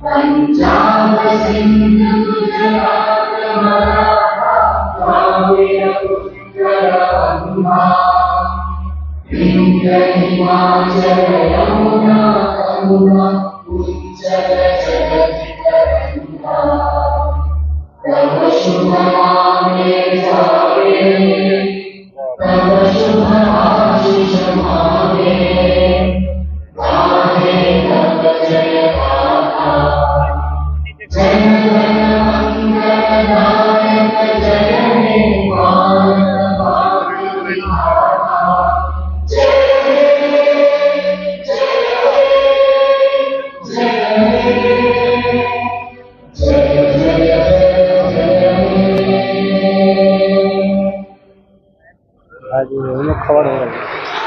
पंजाब सिंधु गुजरात मराठा द्राविड़ उत्कल गंगा विंध्य हिमाचल यमुना गंगा उच्चल जगति तरंगा तव शुभ नामे जागे तव शुभ आशीष मांगे गाहे तव जय गाथा जय जय मंगलदायक जय हे भारत भाग्य विधाता जय जय आज खबर हो रही है।